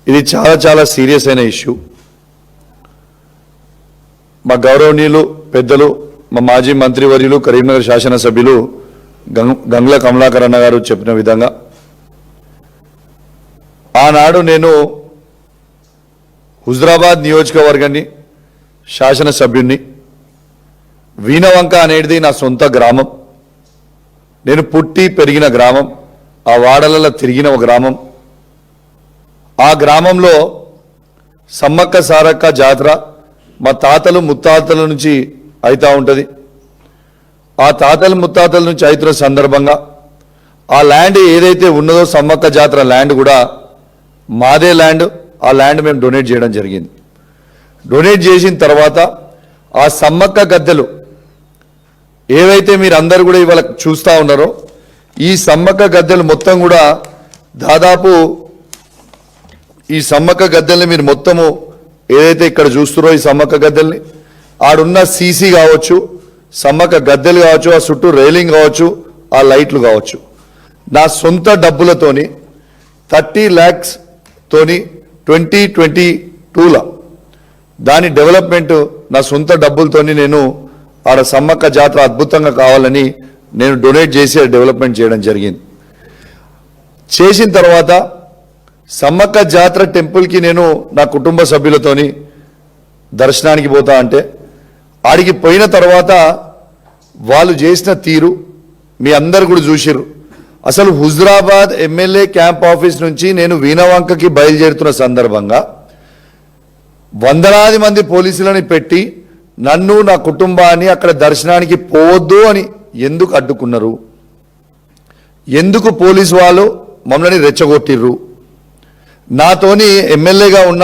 ఇది చాలా చాలా సీరియస్ అయిన ఇష్యూ. మా గౌరవనీయులు పెద్దలు మా మాజీ మంత్రివర్యులు కరీంనగర్ శాసనసభ్యులు గంగుల కమలాకర్ అన్న గారు చెప్పిన విధంగా ఆనాడు నేను హుజరాబాద్ నియోజకవర్గాన్ని శాసనసభ్యుణ్ణి. వీణవంక అనేది నా సొంత గ్రామం. నేను పుట్టి పెరిగిన గ్రామం, ఆ వాడలలో తిరిగిన ఒక గ్రామం. ఆ గ్రామంలో సమ్మక్క సారక్క జాతర మా తాతలు ముత్తాతల నుంచి అవుతూ ఉంటుంది. ఆ తాతలు ముత్తాతల నుంచి అవుతున్న సందర్భంగా ఆ ల్యాండ్ ఏదైతే ఉన్నదో సమ్మక్క జాతర ల్యాండ్ కూడా మాదే ల్యాండ్. ఆ ల్యాండ్ మేము డొనేట్ చేయడం జరిగింది. డొనేట్ చేసిన తర్వాత ఆ సమ్మక్క గద్దెలు ఏవైతే మీరు అందరూ కూడా ఇవాళ చూస్తూ ఉన్నారో ఈ సమ్మక్క గద్దెలు మొత్తం కూడా దాదాపు ఈ సమ్మక్క గద్దెల్ని మీరు మొత్తము ఏదైతే ఇక్కడ చూస్తున్నారో ఈ సమ్మక్క గద్దెల్ని ఆడున్న సీసీ కావచ్చు, సమ్మక్క గద్దెలు కావచ్చు, ఆ చుట్టూ రైలింగ్ కావచ్చు, ఆ లైట్లు కావచ్చు, నా సొంత డబ్బులతోని 30 lakhs తోని 2022లో దాని డెవలప్మెంట్ నా సొంత డబ్బులతోని నేను ఆడ సమ్మక్క జాతర అద్భుతంగా కావాలని నేను డొనేట్ చేసి డెవలప్మెంట్ చేయడం జరిగింది. చేసిన తర్వాత సమ్మక్క జాతర టెంపుల్కి నేను నా కుటుంబ సభ్యులతోని దర్శనానికి పోతా అంటే ఆడికి పోయిన తర్వాత వాళ్ళు చేసిన తీరు మీ అందరు కూడా చూసిర్రు. అసలు హుజరాబాద్ ఎమ్మెల్యే క్యాంప్ ఆఫీస్ నుంచి నేను వీణవంకకి బయలుదేరుతున్న సందర్భంగా వందలాది మంది పోలీసులని పెట్టి నన్ను నా కుటుంబాన్ని అక్కడ దర్శనానికి పోవద్దు అని ఎందుకు అడ్డుకున్నారు? ఎందుకు పోలీసు వాళ్ళు మమ్మల్ని రెచ్చగొట్టిర్రు? నాతోని ఎమ్మెల్యేగా ఉన్న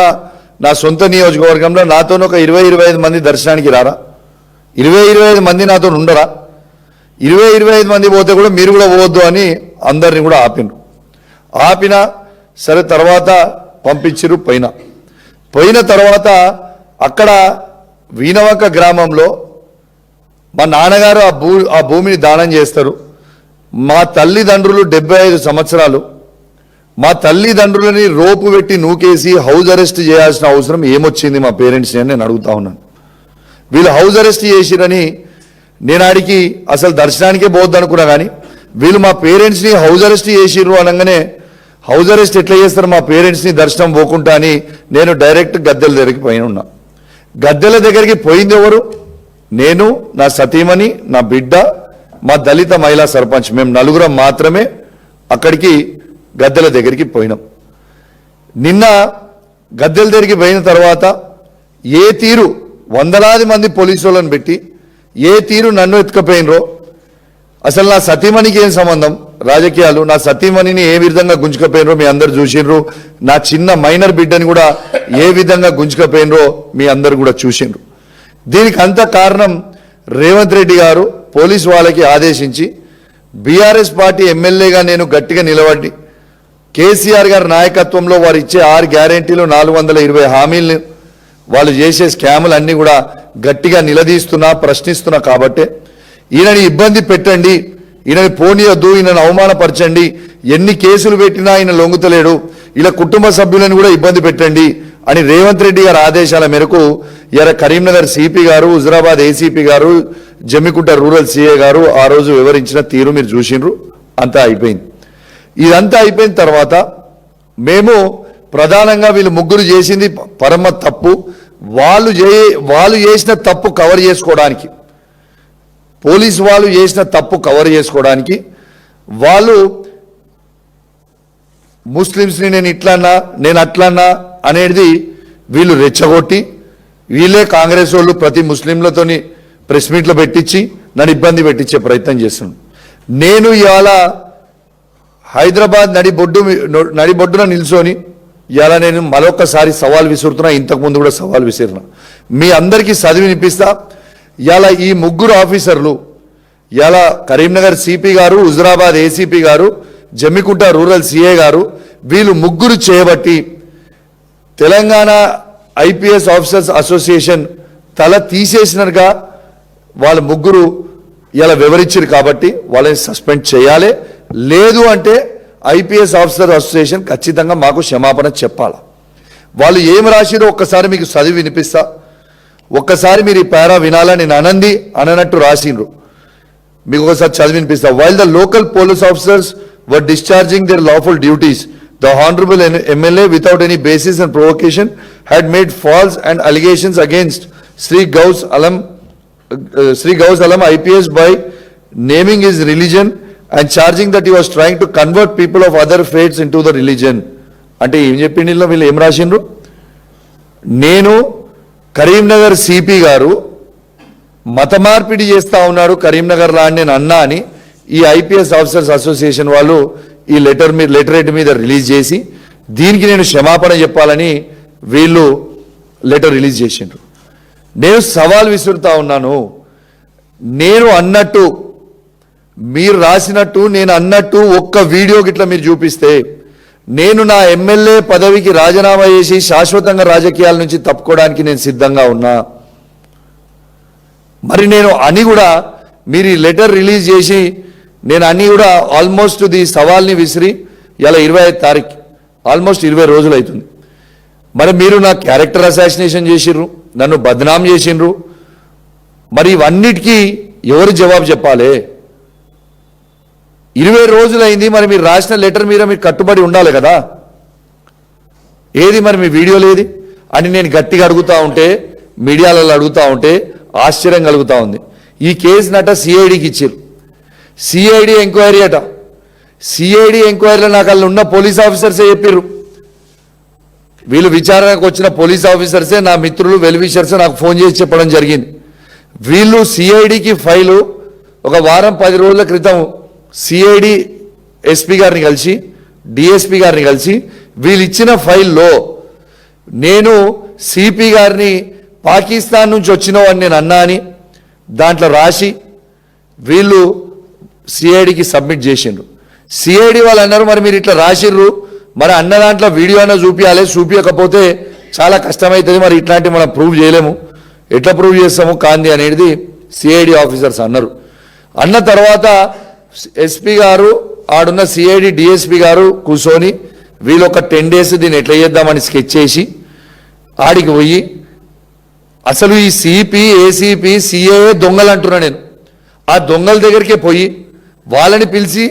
నా సొంత నియోజకవర్గంలో నాతోని ఒక 20-25 మంది దర్శనానికి రారా? 20-25 మంది నాతో ఉండరా? 20-25 మంది పోతే కూడా మీరు కూడా పోవద్దు అని అందరినీ కూడా ఆపినా సరే. తర్వాత పంపించిరు. పోయిన తర్వాత అక్కడ వీణవంక గ్రామంలో మా నాన్నగారు ఆ భూమిని దానం చేస్తారు. మా తల్లిదండ్రులు 75 సంవత్సరాలు మా తల్లిదండ్రులని రోపు పెట్టి నూకేసి హౌస్ అరెస్ట్ చేయాల్సిన అవసరం ఏమొచ్చింది మా పేరెంట్స్ని అని నేను అడుగుతా ఉన్నాను. వీళ్ళు హౌస్ అరెస్ట్ చేసిరని నేను ఆడికి అసలు దర్శనానికే పోవద్దు అనుకున్నా, కానీ వీళ్ళు మా పేరెంట్స్ని హౌస్ అరెస్ట్ చేసిర్రు అనగానే హౌస్ అరెస్ట్ ఎట్లా చేస్తారు మా పేరెంట్స్ని దర్శనం పోకుండా అని నేను డైరెక్ట్ గద్దెల దగ్గరికి పోయిన ఉన్నా. గద్దెల దగ్గరికి పోయింది ఎవరు? నేను, నా సతీమణి, నా బిడ్డ, మా దళిత మహిళా సర్పంచ్, మేము నలుగురం మాత్రమే అక్కడికి గద్దెల దగ్గరికి పోయినాం. నిన్న గద్దెల దగ్గరికి పోయిన తర్వాత ఏ తీరు వందలాది మంది పోలీసు వాళ్ళని పెట్టి ఏ తీరు నన్ను ఎత్తుకపోయినరో, అసలు నా సతీమణికి ఏం సంబంధం రాజకీయాలు? నా సతీమణిని ఏ విధంగా గుంజుకపోయినరో మీ అందరు చూసిండ్రు. నా చిన్న మైనర్ బిడ్డని కూడా ఏ విధంగా గుంజుకపోయినరో మీ అందరు కూడా చూసిండ్రు. దీనికి అంత కారణం రేవంత్ రెడ్డి గారు పోలీసు వాళ్ళకి ఆదేశించి బీఆర్ఎస్ పార్టీ ఎమ్మెల్యేగా నేను గట్టిగా నిలబడి కేసీఆర్ గారి నాయకత్వంలో వారు ఇచ్చే 6 గ్యారెంటీలు 420 హామీలను వాళ్ళు చేసే స్కాములు అన్నీ కూడా గట్టిగా నిలదీస్తున్నా, ప్రశ్నిస్తున్నా. కాబట్టి ఈయనని ఇబ్బంది పెట్టండి, ఈయనని పోనీయొద్దు, ఈయనను అవమానపరచండి, ఎన్ని కేసులు పెట్టినా ఆయన లొంగుతలేడు, ఇలా కుటుంబ సభ్యులను కూడా ఇబ్బంది పెట్టండి అని రేవంత్ రెడ్డి గారి ఆదేశాల మేరకు ఇలా కరీంనగర్ సిపి గారు, హుజరాబాద్ ఏసీపీ గారు, జమ్మికుంట రూరల్ సిఏ గారు ఆ రోజు వివరించిన తీరు మీరు చూసిండ్రు. అంతా అయిపోయింది. ఇదంతా అయిపోయిన తర్వాత మేము ప్రధానంగా వీళ్ళు ముగ్గురు చేసింది పరమ తప్పు. వాళ్ళు చేసిన తప్పు కవర్ చేసుకోవడానికి, పోలీసు వాళ్ళు చేసిన తప్పు కవర్ చేసుకోవడానికి వాళ్ళు ముస్లిమ్స్ని నేను ఇట్లన్నా నేను అట్లన్నా అనేది వీళ్ళు రెచ్చగొట్టి వీళ్ళే కాంగ్రెస్ వాళ్ళు ప్రతి ముస్లింలతోని ప్రెస్ మీట్లు పెట్టించి నన్ను ఇబ్బంది పెట్టించే ప్రయత్నం చేస్తున్నాను. నేను ఇవాళ హైదరాబాద్ నడిబొడ్డున నిల్చొని ఇలా నేను మరొకసారి సవాల్ విసురుతున్నా. ఇంతకుముందు కూడా సవాల్ విసిరినా. మీ అందరికీ చదివి వినిపిస్తా. ఇలా ఈ ముగ్గురు ఆఫీసర్లు, ఇలా కరీంనగర్ సిపి గారు, హుజరాబాద్ ఏసీపీ గారు, జమ్మికుంట రూరల్ సిఏ గారు, వీళ్ళు ముగ్గురు చేయబట్టి తెలంగాణ ఐపీఎస్ ఆఫీసర్స్ అసోసియేషన్ తల తీసేసినట్టుగా వాళ్ళ ముగ్గురు ఇలా వివరించారు. కాబట్టి వాళ్ళని సస్పెండ్ చేయాలి. లేదు అంటే ఐపీఎస్ ఆఫీసర్ అసోసియేషన్ ఖచ్చితంగా మాకు క్షమాపణ చెప్పాలి. వాళ్ళు ఏం రాసిరో ఒక్కసారి మీకు చదివి వినిపిస్తా. ఒక్కసారి మీరు ఈ పారా వినాలని నేను అననట్టు రాసిండ్రు. మీకు ఒకసారి చదివి వినిపిస్తా. While the local police officers were discharging their lawful duties, the honorable MLA without any basis and provocation had made false and allegations against Sri Gaus Alam IPS by naming his religion and charging that he was trying to convert people of other faiths into the religion. అంటే ఏం చెప్పిండి వీళ్ళు ఏం రాసిండ్రు? నేను Karimnagar CP గారు మత మార్పిడి చేస్తా ఉన్నారు కరీంనగర్ లా అని నేను అన్నా అని ఈ ఐపీఎస్ ఆఫీసర్స్ అసోసియేషన్ వాళ్ళు ఈ లెటరేట్ మీద రిలీజ్ చేసి దీనికి నేను క్షమాపణ చెప్పాలని వీళ్ళు లెటర్ రిలీజ్ చేసిండ్రు. నేను సవాల్ విసురుతా ఉన్నాను. నేను అన్నట్టు మీరు రాసినట్టు నేను అన్నట్టు ఒక్క వీడియో గిట్లా మీరు చూపిస్తే నేను నా ఎమ్మెల్యే పదవికి రాజీనామా చేసి శాశ్వతంగా రాజకీయాల నుంచి తప్పుకోవడానికి నేను సిద్ధంగా ఉన్నా. మరి నేను అని కూడా మీరు ఈ లెటర్ రిలీజ్ చేసి నేను అన్ని కూడా ఆల్మోస్ట్ ది సవాల్ని విసిరి ఇలా 25 తారీఖు ఆల్మోస్ట్ 20 రోజులు అవుతుంది. మరి మీరు నా క్యారెక్టర్ అసాసినేషన్ చేసిర్రు, నన్ను బద్నాం చేసిండ్రు. మరి ఇవన్నిటికీ ఎవరు జవాబు చెప్పాలి? 20 రోజులైంది. మరి మీరు రాసిన లెటర్ మీద మీరు కట్టుబడి ఉండాలి కదా. ఏది మరి మీ వీడియో లేది అని నేను గట్టిగా అడుగుతా ఉంటే, మీడియాలలో అడుగుతా ఉంటే ఆశ్చర్యం కలుగుతా ఉంది. ఈ కేసునట సిఐడికి ఇచ్చారు. సిఐడి ఎంక్వైరీ అట. సిఐడి ఎంక్వైరీలో నాకు అలా ఉన్న పోలీస్ ఆఫీసర్సే చెప్పారు. వీళ్ళు విచారణకు వచ్చిన పోలీస్ ఆఫీసర్సే నా మిత్రులు వెల్విషర్స్ నాకు ఫోన్ చేసి చెప్పడం జరిగింది. వీళ్ళు సిఐడికి ఫైలు ఒక వారం 10 రోజుల క్రితం సిఐడి ఎస్పీ గారిని కలిసి డిఎస్పీ గారిని కలిసి వీళ్ళు ఇచ్చిన ఫైల్లో నేను సిపి గారిని పాకిస్తాన్ నుంచి వచ్చినావు అని నేను అన్నా అని దాంట్లో రాసి వీళ్ళు సిఐడికి సబ్మిట్ చేసిండ్రు. సిఐడి వాళ్ళు అన్నారు మరి మీరు ఇట్లా రాసిర్రు, మరి అన్న దాంట్లో వీడియో అయినా చూపించాలి, చూపించకపోతే చాలా కష్టమవుతుంది, మరి ఇట్లాంటివి మనం ప్రూవ్ చేయలేము, ఎట్లా ప్రూవ్ చేస్తాము కాంది అనేది సిఐడి ఆఫీసర్స్ అన్నారు. అన్న తర్వాత ఎస్పీ గారు ఆడున్న సిఐడి డిఎస్పీ గారు కూర్చొని వీళ్ళు ఒక 10 days దీన్ని ఎట్లా చేద్దామని స్కెచ్ చేసి ఆడికి పోయి అసలు ఈ సిపి ఏసీపీ సిఏఏ దొంగలు అంటున్నా నేను. ఆ దొంగల దగ్గరికే పోయి వాళ్ళని పిలిచి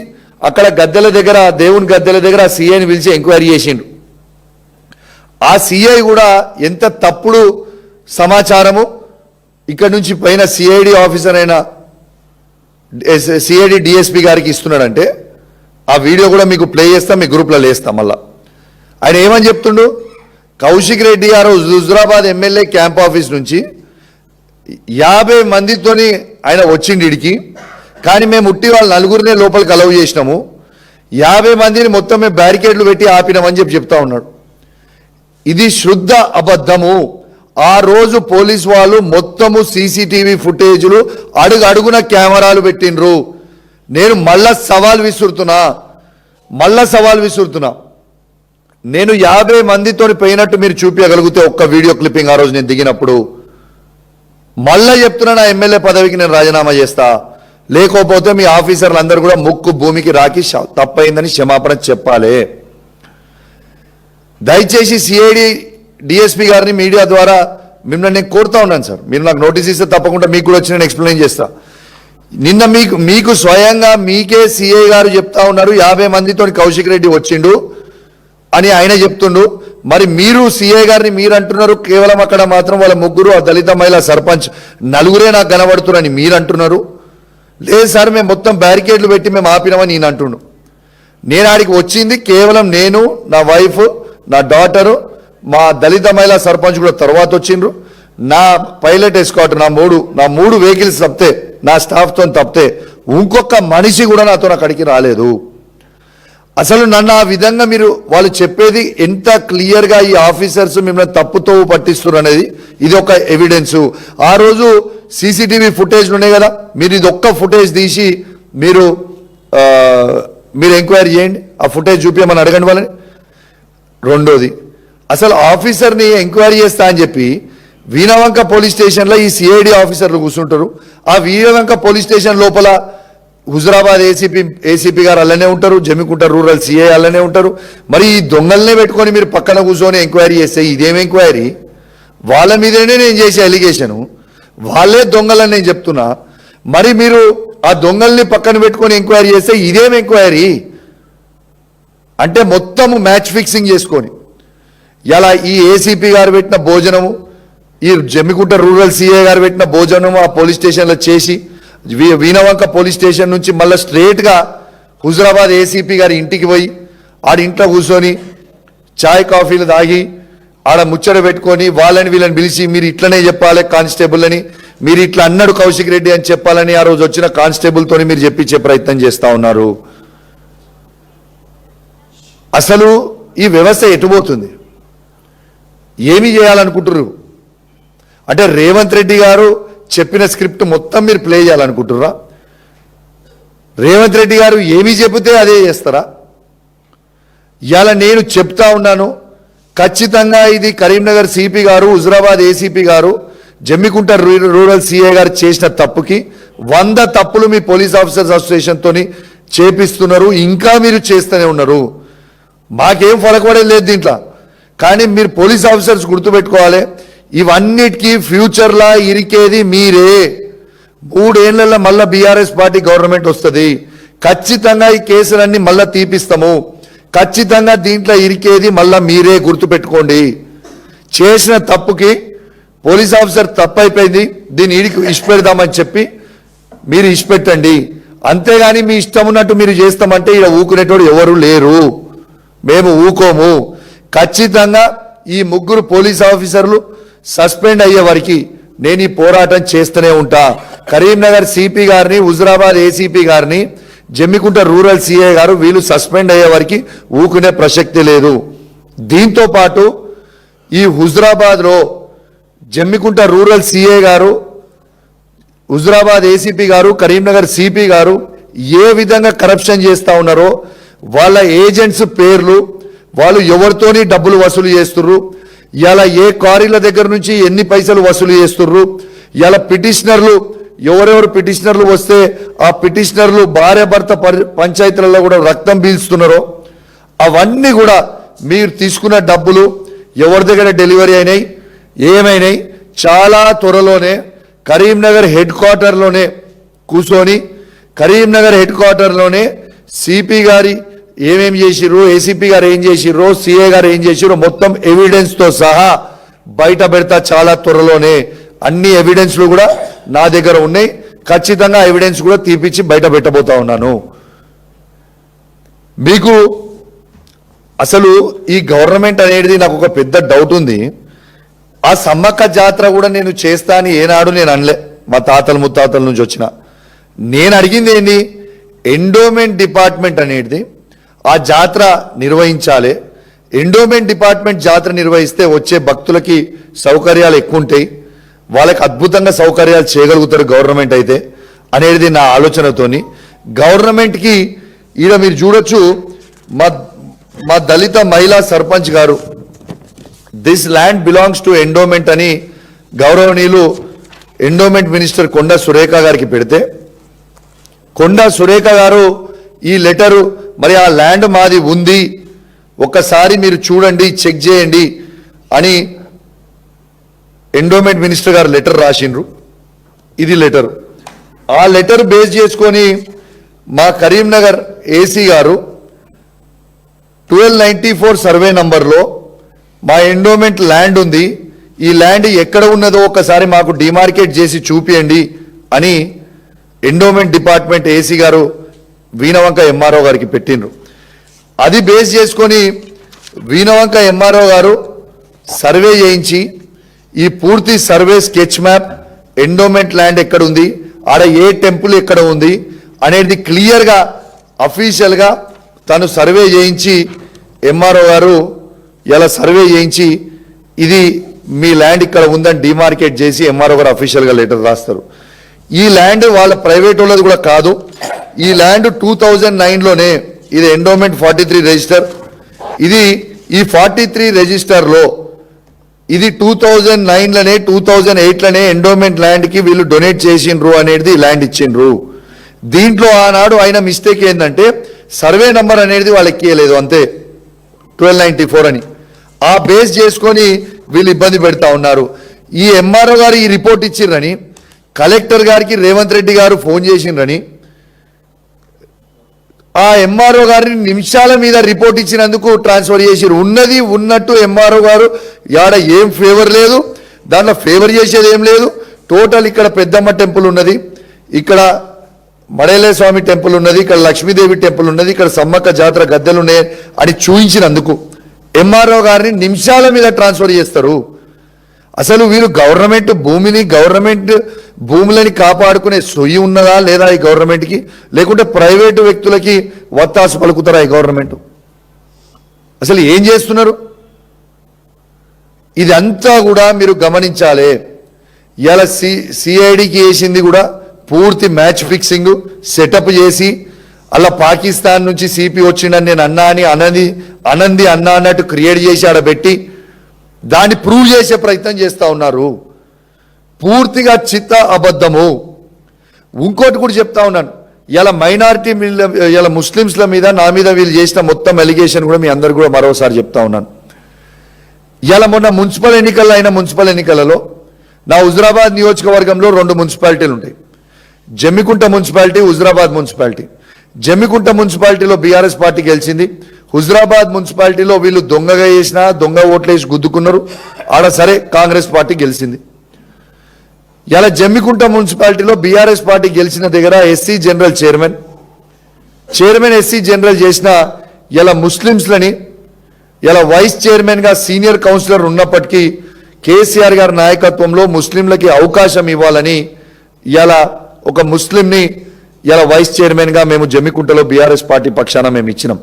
అక్కడ గద్దెల దగ్గర దేవుని గద్దెల దగ్గర ఆ సిఐని పిలిచి ఎంక్వైరీ చేసిండు. ఆ సిఐ కూడా ఎంత తప్పుడు సమాచారము ఇక్కడ నుంచి పైన సిఐడి ఆఫీసర్ అయిన సిఐడి డిఎస్పీ గారికి ఇస్తున్నాడంటే ఆ వీడియో కూడా మీకు ప్లే చేస్తాం, మీ గ్రూప్లో లేస్తాం. మళ్ళా ఆయన ఏమని చెప్తుండు? కౌశిక్ రెడ్డి గారు హుజురాబాద్ ఎమ్మెల్యే క్యాంప్ ఆఫీస్ నుంచి 50 మందితోని ఆయన వచ్చిండి ఇడికి, కానీ మేము ఉట్టి వాళ్ళు 4గురినే లోపలికి అలౌ చేసినాము, 50 మందిని మొత్తం మేము బ్యారికేడ్లు పెట్టి ఆపినామని చెప్తా ఉన్నాడు. ఇది శుద్ధ అబద్ధము. ఆ రోజు పోలీసు వాళ్ళు మొత్తము సీసీటీవీ ఫుటేజ్లు అడుగున కెమెరాలు పెట్టిండ్రు. నేను మళ్ళా సవాల్ విసురుతున్నా. నేను 50 మందితో పోయినట్టు మీరు చూపించగలిగితే ఒక్క వీడియో క్లిప్పింగ్ ఆ రోజు నేను దిగినప్పుడు, మళ్ళా చెప్తున్నా నా ఎమ్మెల్యే పదవికి నేను రాజీనామా చేస్తా, లేకపోతే మీ ఆఫీసర్లు అందరూ కూడా ముక్కు భూమికి రాకి తప్పైందని క్షమాపణ చెప్పాలి. దయచేసి సిఐడి డిఎస్పీ గారిని మీడియా ద్వారా మిమ్మల్ని నేను కోరుతా ఉన్నాను సార్, మీరు నాకు నోటీస్ ఇస్తే తప్పకుండా మీకు కూడా వచ్చి నేను ఎక్స్ప్లెయిన్ చేస్తా. నిన్న మీకు స్వయంగా మీకే సిఐ గారు చెప్తా ఉన్నారు 50 మందితో కౌశిక్ రెడ్డి వచ్చిండు అని ఆయన చెప్తుండు. మరి మీరు సిఐ గారిని మీరు అంటున్నారు, కేవలం అక్కడ మాత్రం వాళ్ళ ముగ్గురు ఆ దళిత మహిళా సర్పంచ్ 4గురే నాకు కనబడుతున్నారని మీరు అంటున్నారు. లేదు సార్ మేము మొత్తం బ్యారికేడ్లు పెట్టి మేము ఆపినామని నేను అంటుండు. నేను ఆడికి వచ్చింది కేవలం నేను, నా వైఫ్, నా డాటరు, మా దళిత మహిళా సర్పంచ్ కూడా తర్వాత వచ్చిండ్రు, నా పైలట్ ఎస్కాట్, నా మూడు వెహికల్స్ తప్పితే, నా స్టాఫ్తో తప్పితే ఇంకొక మనిషి కూడా నాతో అక్కడికి రాలేదు. అసలు నన్ను ఆ విధంగా మీరు వాళ్ళు చెప్పేది ఎంత క్లియర్గా ఈ ఆఫీసర్స్ మిమ్మల్ని తప్పుతో పట్టిస్తున్నారు అనేది ఇది ఒక ఎవిడెన్సు. ఆ రోజు సీసీటీవీ ఫుటేజ్లు ఉన్నాయి కదా, మీరు ఇది ఒక్క ఫుటేజ్ తీసి మీరు ఎంక్వైరీ చేయండి, ఆ ఫుటేజ్ చూపించమని అడగండి వాళ్ళని. రెండోది, అసలు ఆఫీసర్ని ఎంక్వైరీ చేస్తా అని చెప్పి వీణవంక పోలీస్ స్టేషన్లో ఈ సిఐడి ఆఫీసర్లు కూర్చుంటారు. ఆ వీణవంక పోలీస్ స్టేషన్ లోపల హుజురాబాద్ ఏసీపీ గారు అలానే ఉంటారు, జమ్మికుంట రూరల్ సిఐ అలానే ఉంటారు. మరి ఈ దొంగల్నే పెట్టుకొని మీరు పక్కన కూర్చొని ఎంక్వైరీ చేస్తే ఇదేం ఎంక్వైరీ? వాళ్ళ మీదనే నేను చేసే అలిగేషను, వాళ్ళే దొంగలని నేను చెప్తున్నా. మరి మీరు ఆ దొంగల్ని పక్కన పెట్టుకొని ఎంక్వైరీ చేస్తే ఇదేం ఎంక్వైరీ? అంటే మొత్తము మ్యాచ్ ఫిక్సింగ్ చేసుకొని ఇలా ఈ ఏసీపీ గారు పెట్టిన భోజనము, ఈ జమ్మికుంట రూరల్ సిఐ గారు పెట్టిన భోజనము ఆ పోలీస్ స్టేషన్లో చేసి వీణవంక పోలీస్ స్టేషన్ నుంచి మళ్ళీ స్ట్రేట్గా హుజురాబాద్ ఏసీపీ గారి ఇంటికి పోయి ఆడింట్లో కూర్చొని చాయ్ కాఫీలు తాగి ఆడ ముచ్చట పెట్టుకొని వాళ్ళని వీళ్ళని పిలిచి మీరు ఇట్లనే చెప్పాలి కానిస్టేబుల్ అని, మీరు ఇట్లా అన్నాడు కౌశిక్ రెడ్డి అని చెప్పాలని ఆ రోజు వచ్చిన కానిస్టేబుల్తో మీరు చెప్పించే ప్రయత్నం చేస్తూ ఉన్నారు. అసలు ఈ వ్యవస్థ ఎటుపోతుంది? ఏమి చేయాలనుకుంటున్నారు? అంటే రేవంత్ రెడ్డి గారు చెప్పిన స్క్రిప్ట్ మొత్తం మీరు ప్లే చేయాలనుకుంటున్నారా? రేవంత్ రెడ్డి గారు ఏమి చెబితే అదే చేస్తారా? ఇవాళ నేను చెప్తా ఉన్నాను, ఖచ్చితంగా ఇది కరీంనగర్ సిపి గారు, హుజురాబాద్ ఏసీపీ గారు, జమ్మికుంట రూరల్ సిఐ గారు చేసిన తప్పుకి 100 తప్పులు మీ పోలీస్ ఆఫీసర్స్ అసోసియేషన్తో చేపిస్తున్నారు. ఇంకా మీరు చేస్తూనే ఉన్నారు. మాకేం ఫరకపడేది లేదు దీంట్లో. కానీ మీరు పోలీస్ ఆఫీసర్స్ గుర్తుపెట్టుకోవాలి, ఇవన్నిటికీ ఫ్యూచర్లా ఇరికేది మీరే. 3 ఏళ్లలో మళ్ళా బీఆర్ఎస్ పార్టీ గవర్నమెంట్ వస్తుంది. ఖచ్చితంగా ఈ కేసులన్నీ మళ్ళా తీపిస్తాము. ఖచ్చితంగా దీంట్లో ఇరికేది మళ్ళా మీరే, గుర్తుపెట్టుకోండి. చేసిన తప్పుకి పోలీస్ ఆఫీసర్ తప్పు అయిపోయింది, దీన్ని ఇష్టపెడదామని చెప్పి మీరు ఇష్టపెట్టండి. అంతేగాని మీ ఇష్టం ఉన్నట్టు మీరు చేస్తామంటే ఇక్కడ ఊకునేటోడు ఎవరు లేరు. మేము ఊకోము. ఖచ్చితంగా ఈ 3 పోలీస్ ఆఫీసర్లు సస్పెండ్ అయ్యే వరకు నేను ఈ పోరాటం చేస్తూనే ఉంటా. కరీంనగర్ సిపి గారిని, హుజురాబాద్ ఏసీపీ గారిని, జమ్మికుంట రూరల్ సిఐ గారు వీళ్ళు సస్పెండ్ అయ్యే వరకు ఊకునే ప్రసక్తి లేదు. దీంతో పాటు ఈ హుజురాబాద్లో జమ్మికుంట రూరల్ సిఐ గారు, హుజురాబాద్ ఏసీపీ గారు, కరీంనగర్ సిపి గారు ఏ విధంగా కరప్షన్ చేస్తూ ఉన్నారో, వాళ్ళ ఏజెంట్స్ పేర్లు, వాళ్ళు ఎవరితోని డబ్బులు వసూలు చేస్తుర్రు, ఇలా ఏ క్వారీల దగ్గర నుంచి ఎన్ని పైసలు వసూలు చేస్తుర్రు, ఇలా పిటిషనర్లు ఎవరెవరు పిటిషనర్లు వస్తే ఆ పిటిషనర్లు భార్య భర్త పంచాయతీలలో కూడా రక్తం పీల్చుతున్నారో అవన్నీ కూడా మీరు తీసుకున్న డబ్బులు ఎవరి దగ్గర డెలివరీ అయినాయి, ఏమైనాయి చాలా త్వరలోనే కరీంనగర్ హెడ్ క్వార్టర్లోనే కూర్చొని, కరీంనగర్ హెడ్ క్వార్టర్లోనే సిపి గారి ఏమేం చేసిర్రు, ఏసీపీ గారు ఏం చేసిర్రు, సిఏ గారు ఏం చేసిర్రు మొత్తం ఎవిడెన్స్తో సహా బయట పెడతా చాలా త్వరలోనే. అన్ని ఎవిడెన్స్లు కూడా నా దగ్గర ఉన్నాయి. ఖచ్చితంగా ఎవిడెన్స్ కూడా తీపిచ్చి బయట పెట్టబోతా ఉన్నాను. మీకు అసలు ఈ గవర్నమెంట్ అనేది నాకు ఒక పెద్ద డౌట్ ఉంది. ఆ సమ్మక్క జాతర కూడా నేను చేస్తా అని ఏనాడు నేను అనలే. మా తాతల ముత్తాతల నుంచి వచ్చిన నేను అడిగింది ఏంటి, ఎండోమెంట్ డిపార్ట్మెంట్ అనేది ఆ జాతర నిర్వహించాలి. ఎండోమెంట్ డిపార్ట్మెంట్ జాతర నిర్వహిస్తే వచ్చే భక్తులకి సౌకర్యాలు ఎక్కువ ఉంటాయి, వాళ్ళకి అద్భుతంగా సౌకర్యాలు చేయగలుగుతారు గవర్నమెంట్ అయితే అనేది నా ఆలోచనతోని. గవర్నమెంట్కి ఈడ మీరు చూడొచ్చు, మా దళిత మహిళా సర్పంచ్ గారు this land belongs to endowment అని గౌరవనీయులు ఎండోమెంట్ మినిస్టర్ కొండా సురేఖ గారికి పెడితే, కొండా సురేఖ గారు ఈ లెటరు మరి ఆ ల్యాండ్ మాది ఉంది, ఒక్కసారి మీరు చూడండి చెక్ చేయండి అని ఎండోమెంట్ మినిస్టర్ గారు లెటర్ రాసిండ్రు. ఇది లెటర్. ఆ లెటర్ బేస్ చేసుకొని మా కరీంనగర్ ఏసీ గారు 1294 సర్వే నంబర్లో మా ఎండోమెంట్ ల్యాండ్ ఉంది, ఈ ల్యాండ్ ఎక్కడ ఉన్నదో ఒకసారి మాకు డిమార్కేట్ చేసి చూపియండి అని ఎండోమెంట్ డిపార్ట్మెంట్ ఏసీ గారు వీణవంక ఎంఆర్ఓ గారికి పెట్టిండ్రు. అది బేస్ చేసుకొని వీణవంక ఎంఆర్ఓ గారు సర్వే చేయించి ఈ పూర్తి survey sketch map, endowment land ఎక్కడ ఉంది, ఆడ ఏ టెంపుల్ ఎక్కడ ఉంది అనేది క్లియర్గా అఫీషియల్గా తను సర్వే చేయించి ఎంఆర్ఓ గారు ఇలా సర్వే చేయించి ఇది మీ ల్యాండ్ ఇక్కడ ఉందని డిమార్కేట్ చేసి ఎంఆర్ఓ గారు అఫీషియల్గా లెటర్ రాస్తారు. ఈ ల్యాండ్ వాళ్ళ ప్రైవేట్ వాళ్ళది కూడా కాదు. ఈ ల్యాండ్ 2009లోనే ఇది ఎండోమెంట్ 43 రిజిస్టర్. ఇది ఈ 43 రిజిస్టర్లో ఇది 2009లోనే 2008లోనే ఎండోమెంట్ ల్యాండ్కి వీళ్ళు డొనేట్ చేసిండ్రు అనేది ల్యాండ్ ఇచ్చిండ్రు. దీంట్లో ఆనాడు ఆయన మిస్టేక్ ఏంటంటే సర్వే నంబర్ అనేది వాళ్ళు ఎక్కియలేదు అంతే, 1294 అని. ఆ బేస్ చేసుకొని వీళ్ళు ఇబ్బంది పెడతా ఉన్నారు. ఈ ఎంఆర్ఓ గారు ఈ రిపోర్ట్ ఇచ్చిర్రని కలెక్టర్ గారికి రేవంత్ రెడ్డి గారు ఫోన్ చేసిండ్రని ఆ ఎంఆర్ఓ గారిని నిమిషాల మీద రిపోర్ట్ ఇచ్చినందుకు ట్రాన్స్ఫర్ చేసిరు. ఉన్నది ఉన్నట్టు ఎంఆర్ఓ గారు యాడ ఏం ఫేవర్ లేదు, దాంట్లో ఫేవర్ చేసేది ఏం లేదు. టోటల్ ఇక్కడ పెద్దమ్మ టెంపుల్ ఉన్నది, ఇక్కడ మడేలే స్వామి టెంపుల్ ఉన్నది, ఇక్కడ లక్ష్మీదేవి టెంపుల్ ఉన్నది, ఇక్కడ సమ్మక్క జాతర గద్దెలు ఉన్నాయి అని చూయించినందుకు ఎంఆర్ఓ గారిని నిమిషాల మీద ట్రాన్స్ఫర్ చేస్తారు. అసలు వీరు గవర్నమెంట్ భూములని కాపాడుకునే సొయ్యి ఉన్నదా లేదా ఈ గవర్నమెంట్కి, లేకుంటే ప్రైవేటు వ్యక్తులకి వత్తాసు పలుకుతారా ఈ గవర్నమెంట్? అసలు ఏం చేస్తున్నారు? ఇదంతా కూడా మీరు గమనించాలి. ఇలా సిఐడికి వేసింది కూడా పూర్తి మ్యాచ్ ఫిక్సింగ్ సెటప్ చేసి అలా పాకిస్తాన్ నుంచి సిపి వచ్చిండని నేను అన్నా అని అనంది అన్నా అన్నట్టు క్రియేట్ చేసి ఆడబెట్టి దాన్ని ప్రూవ్ చేసే ప్రయత్నం చేస్తూ ఉన్నారు. పూర్తిగా చిత్త అబద్ధము. ఇంకోటి కూడా చెప్తా ఉన్నాను, ఇలా మైనారిటీ ఇలా ముస్లింస్ల మీద నా మీద వీళ్ళు చేసిన మొత్తం ఎలిగేషన్ కూడా మీ అందరు కూడా మరోసారి చెప్తా ఉన్నాను. ఇలా మొన్న మున్సిపల్ ఎన్నికలలో నా హుజురాబాద్ నియోజకవర్గంలో 2 మున్సిపాలిటీలు ఉంటాయి, జమ్మికుంట మున్సిపాలిటీ, హుజురాబాద్ మున్సిపాలిటీ. జమ్మికుంట మున్సిపాలిటీలో బీఆర్ఎస్ పార్టీ గెలిచింది. హుజురాబాద్ మున్సిపాలిటీలో వీళ్ళు దొంగగా వేసినా దొంగ ఓట్లేసి గుద్దుకున్నారు, ఆడ సరే కాంగ్రెస్ పార్టీ గెలిచింది. ఇలా జమ్మికుంట మున్సిపాలిటీలో బీఆర్ఎస్ పార్టీ గెలిచిన దగ్గర SC general chairman SC general చేసిన ఇలా ముస్లింస్లని ఇలా వైస్ చైర్మన్గా సీనియర్ కౌన్సిలర్ ఉన్నప్పటికీ కేసీఆర్ గారి నాయకత్వంలో ముస్లింలకి అవకాశం ఇవ్వాలని ఇలా ఒక ముస్లింని ఇలా వైస్ చైర్మన్గా మేము జమ్మికుంటలో బీఆర్ఎస్ పార్టీ పక్షాన మేము ఇచ్చినాం.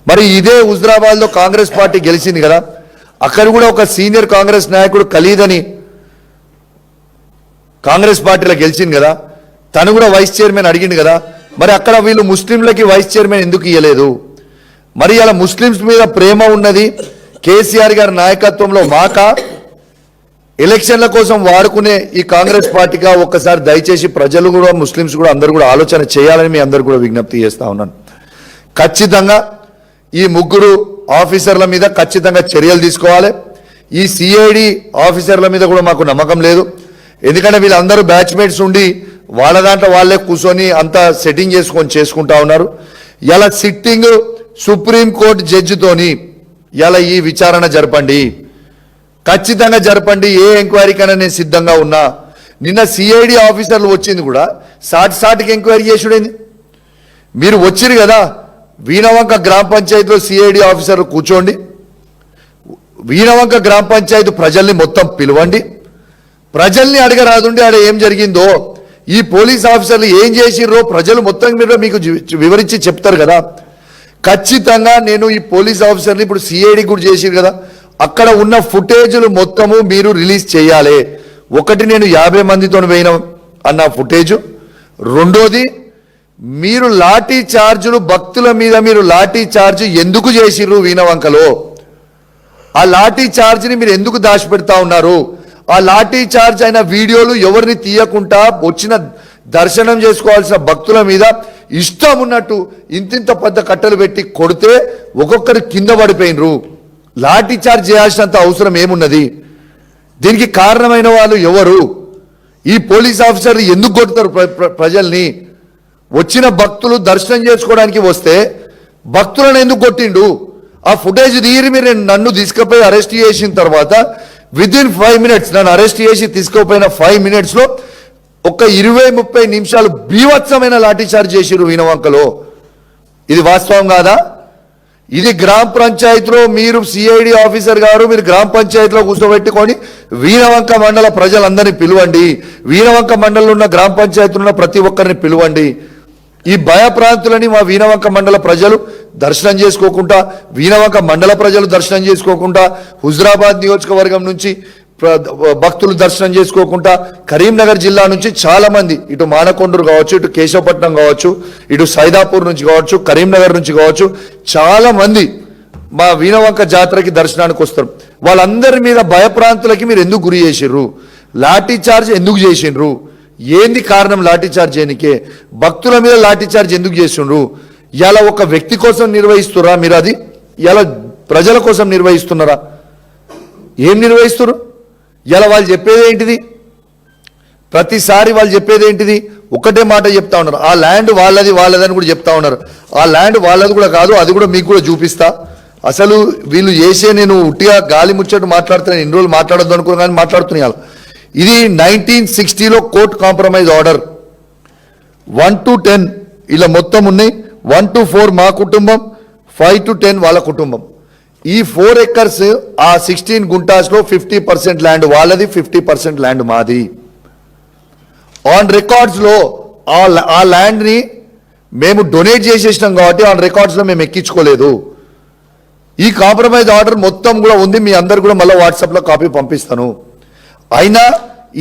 మరి ఇదే హుజురాబాద్లో కాంగ్రెస్ పార్టీ గెలిచింది కదా, అక్కడ కూడా ఒక సీనియర్ కాంగ్రెస్ నాయకుడు ఖలీద్ అని కాంగ్రెస్ పార్టీలో గెలిచింది కదా, తను కూడా వైస్ చైర్మన్ అడిగింది కదా. మరి అక్కడ వీళ్ళు ముస్లింలకి వైస్ చైర్మన్ ఎందుకు ఇవ్వలేదు? మరి అలా ముస్లింస్ మీద ప్రేమ ఉన్నది కేసీఆర్ గారి నాయకత్వంలో మాకా, ఎలక్షన్ల కోసం వాడుకునే ఈ కాంగ్రెస్ పార్టీగా ఒక్కసారి దయచేసి ప్రజలు కూడా ముస్లింస్ కూడా అందరూ కూడా ఆలోచన చేయాలని మీ అందరూ కూడా విజ్ఞప్తి చేస్తా ఉన్నాను. ఖచ్చితంగా ఈ 3 ఆఫీసర్ల మీద ఖచ్చితంగా చర్యలు తీసుకోవాలి. ఈ సిఐడి ఆఫీసర్ల మీద కూడా మాకు నమ్మకం లేదు, ఎందుకంటే వీళ్ళందరూ బ్యాచ్మేట్స్ ఉండి వాళ్ళ దాంట్లో వాళ్ళే కూర్చొని అంతా సెట్టింగ్ చేసుకుంటా ఉన్నారు. ఇలా సిట్టింగ్ సుప్రీంకోర్టు జడ్జితోని ఇలా ఈ విచారణ జరపండి, ఖచ్చితంగా జరపండి. ఏ ఎంక్వైరీకైనా నేను సిద్ధంగా ఉన్నా. నిన్న సిఐడి ఆఫీసర్లు వచ్చింది కూడా సాటికి ఎంక్వైరీ చేసుడైంది. మీరు వచ్చిరు కదా, వీణవంక గ్రామ పంచాయతీలో సిఐడి ఆఫీసర్లు కూర్చోండి, వీణవంక గ్రామ పంచాయతీ ప్రజల్ని మొత్తం పిలవండి, ప్రజల్ని అడగరాదుండి ఆడ ఏం జరిగిందో, ఈ పోలీస్ ఆఫీసర్లు ఏం చేసిర్రో ప్రజలు మొత్తం మీద మీకు వివరించి చెప్తారు కదా. ఖచ్చితంగా నేను ఈ పోలీస్ ఆఫీసర్ని ఇప్పుడు సిఐడి కూడా చేసిరు కదా, అక్కడ ఉన్న ఫుటేజ్లు మొత్తము మీరు రిలీజ్ చేయాలి. ఒకటి నేను 50 మందితో పోయిన అన్న ఫుటేజ్, రెండోది మీరు లాఠీ చార్జులు భక్తుల మీద మీరు లాఠీ చార్జ్ ఎందుకు చేసిర్రు వీణవంకలో, ఆ లాఠీ చార్జ్ని మీరు ఎందుకు దాచిపెడతా ఉన్నారు, ఆ లాఠీ చార్జ్ అయిన వీడియోలు ఎవరిని తీయకుండా వచ్చిన దర్శనం చేసుకోవాల్సిన భక్తుల మీద ఇష్టం ఉన్నట్టు ఇంతింత పెద్ద కట్టలు పెట్టి కొడితే ఒక్కొక్కరు కింద పడిపోయినరు. లాఠీ చార్జ్ చేయాల్సినంత అవసరం ఏమున్నది? దీనికి కారణమైన వాళ్ళు ఎవరు? ఈ పోలీస్ ఆఫీసర్లు ఎందుకు కొడతారు ప్రజల్ని? వచ్చిన భక్తులు దర్శనం చేసుకోవడానికి వస్తే భక్తులను ఎందుకు కొట్టిండు? ఆ ఫుటేజ్ తీరి మీరు నన్ను తీసుకుపోయి అరెస్ట్ చేసిన తర్వాత విదిన్ 5 minutes నన్ను అరెస్ట్ చేసి తీసుకుపోయిన 5 minutes ఒక 20-30 నిమిషాలు బీభత్సమైన లాఠీ చార్జ్ చేసిరు వీణవంకలో. ఇది వాస్తవం కాదా? ఇది గ్రామ పంచాయతీలో మీరు సిఐడి ఆఫీసర్ గారు మీరు గ్రామ పంచాయతీలో కూర్చోబెట్టుకొని వీణవంక మండల ప్రజలందరినీ పిలువండి, వీణవంక మండలంలో ఉన్న గ్రామ పంచాయతీలో ఉన్న ప్రతి ఒక్కరిని పిలువండి. ఈ భయప్రాంతులని మా వీణవంక మండల ప్రజలు దర్శనం చేసుకోకుండా, వీణవంక మండల ప్రజలు దర్శనం చేసుకోకుండా, హుజురాబాద్ నియోజకవర్గం నుంచి భక్తులు దర్శనం చేసుకోకుండా, కరీంనగర్ జిల్లా నుంచి చాలా మంది ఇటు మానకొండూరు కావచ్చు, ఇటు కేశవపట్నం కావచ్చు, ఇటు సైదాపూర్ నుంచి కావచ్చు, కరీంనగర్ నుంచి కావచ్చు, చాలా మంది మా వీణవంక జాతరకి దర్శనానికి వస్తారు. వాళ్ళందరి మీద భయప్రాంతులకి మీరు ఎందుకు గురి చేసిర్రు? లాఠీ చార్జ్ ఎందుకు చేసిండ్రు? ఏంది కారణం లాఠీ చార్జ్ చేయనికే? భక్తుల మీద లాఠీ చార్జ్ ఎందుకు చేస్తుండ్రు? ఇలా ఒక వ్యక్తి కోసం నిర్వహిస్తురా మీరు? అది ఇలా ప్రజల కోసం నిర్వహిస్తున్నారా? ఏం నిర్వహిస్తున్నారు? ఇలా వాళ్ళు చెప్పేది ఏంటిది? ప్రతిసారి వాళ్ళు చెప్పేది ఏంటిది? ఒకటే మాట చెప్తా ఉన్నారు, ఆ ల్యాండ్ వాళ్ళదని కూడా చెప్తా ఉన్నారు. ఆ ల్యాండ్ వాళ్ళది కూడా కాదు, అది కూడా మీకు కూడా చూపిస్తా. అసలు వీళ్ళు చేసే, నేను ఉట్టిగా గాలి ముచ్చట్టు మాట్లాడుతున్నాను, ఇన్ని రోజులు మాట్లాడొద్దు అనుకున్నాను కానీ మాట్లాడుతున్నాను. ఇది 1960లో కోర్టు కాంప్రమైజ్ ఆర్డర్ 1 to 10 ఇలా మొత్తం ఉన్నాయి. 1 to 4 మా కుటుంబం, 5 to 10 వాళ్ళ కుటుంబం. ఈ 4 acres ఆ 16 గుంటాస్లో 50% ల్యాండ్ వాళ్ళది, 50% ల్యాండ్ మాది. ఆన్ రికార్డ్స్లో ఆ ల్యాండ్ని మేము డొనేట్ చేసేసినాం కాబట్టి ఆన్ రికార్డ్స్లో మేము ఎక్కించుకోలేదు. ఈ కాంప్రమైజ్ ఆర్డర్ మొత్తం కూడా ఉంది, మీ అందరు కూడా మళ్ళీ వాట్సాప్లో కాపీ పంపిస్తాను. అయినా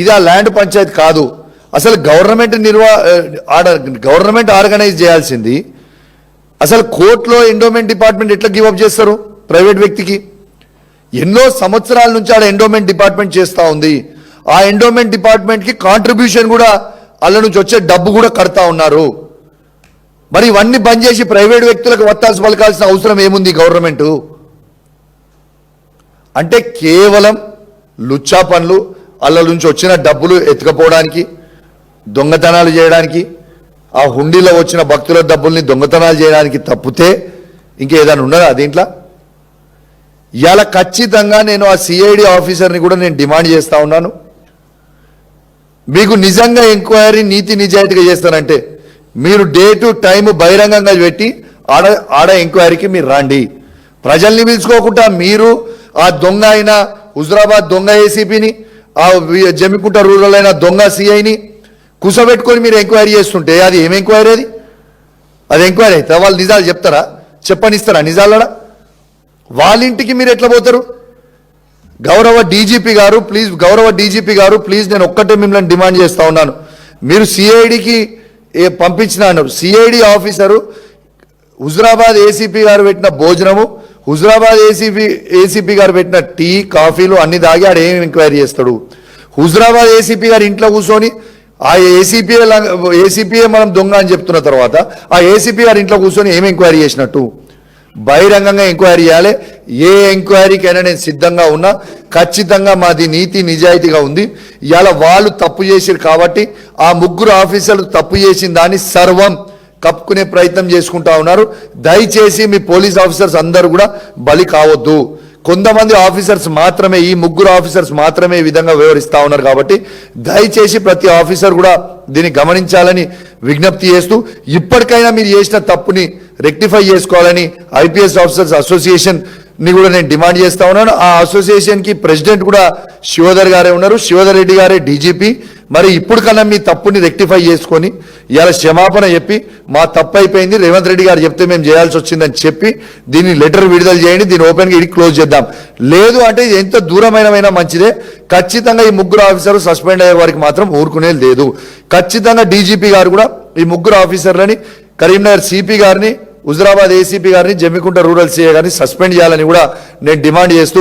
ఇది ఆ ల్యాండ్ పంచాయతీ కాదు. అసలు గవర్నమెంట్ ఆర్గనైజ్ చేయాల్సింది. అసలు కోర్టులో ఎండోమెంట్ డిపార్ట్మెంట్ ఎట్లా గివప్ చేస్తారు ప్రైవేట్ వ్యక్తికి? ఎన్నో సంవత్సరాల నుంచి ఆడ ఎండోమెంట్ డిపార్ట్మెంట్ చేస్తూ ఉంది. ఆ ఎండోమెంట్ డిపార్ట్మెంట్కి కాంట్రిబ్యూషన్ కూడా వాళ్ళ నుంచి వచ్చే డబ్బు కూడా కడతా ఉన్నారు. మరి ఇవన్నీ బంద్ చేసి ప్రైవేట్ వ్యక్తులకు వత్తాల్సి పలకాల్సిన అవసరం ఏముంది గవర్నమెంట్? అంటే కేవలం లుచ్చా పనులు, వాళ్ళ నుంచి వచ్చిన డబ్బులు ఎత్తుకపోవడానికి, దొంగతనాలు చేయడానికి, ఆ హుండీలో వచ్చిన భక్తుల డబ్బుల్ని దొంగతనాలు చేయడానికి తప్పితే ఇంకేదైనా ఉన్నదా దీంట్లో? ఇవాళ ఖచ్చితంగా నేను ఆ సిఐడి ఆఫీసర్ని కూడా నేను డిమాండ్ చేస్తా ఉన్నాను. మీకు నిజంగా ఎంక్వైరీ నీతి నిజాయితీగా చేస్తారంటే మీరు డేటు టైము బహిరంగంగా పెట్టి ఆడ ఎంక్వైరీకి మీరు రండి. ప్రజల్ని పిలుచుకోకుండా మీరు ఆ దొంగ అయిన హుజరాబాద్ దొంగ ఏసీపీని, ఆ జమ్మికుంట రూరల్ అయిన దొంగ సిఐని కూసబెట్టుకొని మీరు ఎంక్వైరీ చేస్తుంటే అది ఏం ఎంక్వైరీ? అది ఎంక్వైరీ అయితే వాళ్ళు నిజాలు చెప్తారా? చెప్పనిస్తారా నిజాలడా? వాళ్ళ ఇంటికి మీరు ఎట్లా పోతారు? గౌరవ డీజీపీ గారు ప్లీజ్ నేను ఒక్కటే మిమ్మల్ని డిమాండ్ చేస్తా ఉన్నాను. మీరు సిఐడికి పంపించిన సిఐడి ఆఫీసరు హుజరాబాద్ ఏసీపీ గారు పెట్టిన భోజనము, హుజరాబాద్ ఏసీపీ గారు పెట్టిన టీ కాఫీలు అన్ని దాగి ఆడ ఏం ఎంక్వైరీ చేస్తాడు? హుజరాబాద్ ఏసీపీ గారు ఇంట్లో కూర్చొని ఆ ఏసీపీఏ మనం దొంగ అని చెప్తున్న తర్వాత ఆ ఏసీపీ గారు ఇంట్లో కూర్చొని ఏం ఎంక్వైరీ చేసినట్టు? బహిరంగంగా ఎంక్వైరీ చేయాలి. ఏ ఎంక్వైరీకైనా నేను సిద్ధంగా ఉన్నా. ఖచ్చితంగా మాది నీతి నిజాయితీగా ఉంది. ఇవాళ వాళ్ళు తప్పు చేశారు కాబట్టి ఆ ముగ్గురు ఆఫీసర్లు తప్పు చేసిన దాన్ని సర్వం కప్పుకునే ప్రయత్నం చేసుకుంటా ఉన్నారు. దయచేసి మీ పోలీస్ ఆఫీసర్స్ అందరూ కూడా బలి కావద్దు. కొంతమంది ఆఫీసర్స్ మాత్రమే, ఈ ముగ్గురు ఆఫీసర్స్ మాత్రమే ఈ విధంగా వ్యవహరిస్తూ ఉన్నారు కాబట్టి దయచేసి ప్రతి ఆఫీసర్ కూడా దీన్ని గమనించాలని విజ్ఞప్తి చేస్తూ, ఇప్పటికైనా మీరు చేసిన తప్పుని రెక్టిఫై చేసుకోవాలని ఐపీఎస్ ఆఫీసర్స్ అసోసియేషన్ ని కూడా నేను డిమాండ్ చేస్తా ఉన్నాను. ఆ అసోసియేషన్ కి ప్రెసిడెంట్ కూడా శివధర్ గారే ఉన్నారు, శివధర్ రెడ్డి గారే డీజీపీ. మరి ఇప్పుడు కన్నా మీ తప్పుని రెక్టిఫై చేసుకొని ఇలా క్షమాపణ చెప్పి మా తప్పు అయిపోయింది, రేవంత్ రెడ్డి గారు చెప్తే మేము చేయాల్సి వచ్చిందని చెప్పి దీన్ని లెటర్ విడుదల చేయండి, దీన్ని ఓపెన్గా ఇది క్లోజ్ చేద్దాం. లేదు అంటే ఎంత దూరమైనమైనా మంచిదే. ఖచ్చితంగా ఈ ముగ్గురు ఆఫీసర్లు సస్పెండ్ అయ్యే వారికి మాత్రం ఊరుకునేది లేదు. ఖచ్చితంగా డీజీపీ గారు కూడా ఈ ముగ్గురు ఆఫీసర్లని, కరీంనగర్ సిపి గారిని, హుజరాబాద్ ఏసీపీ గారిని, జమ్మికుంట రూరల్ సిఐ గారిని సస్పెండ్ చేయాలని కూడా నేను డిమాండ్ చేస్తూ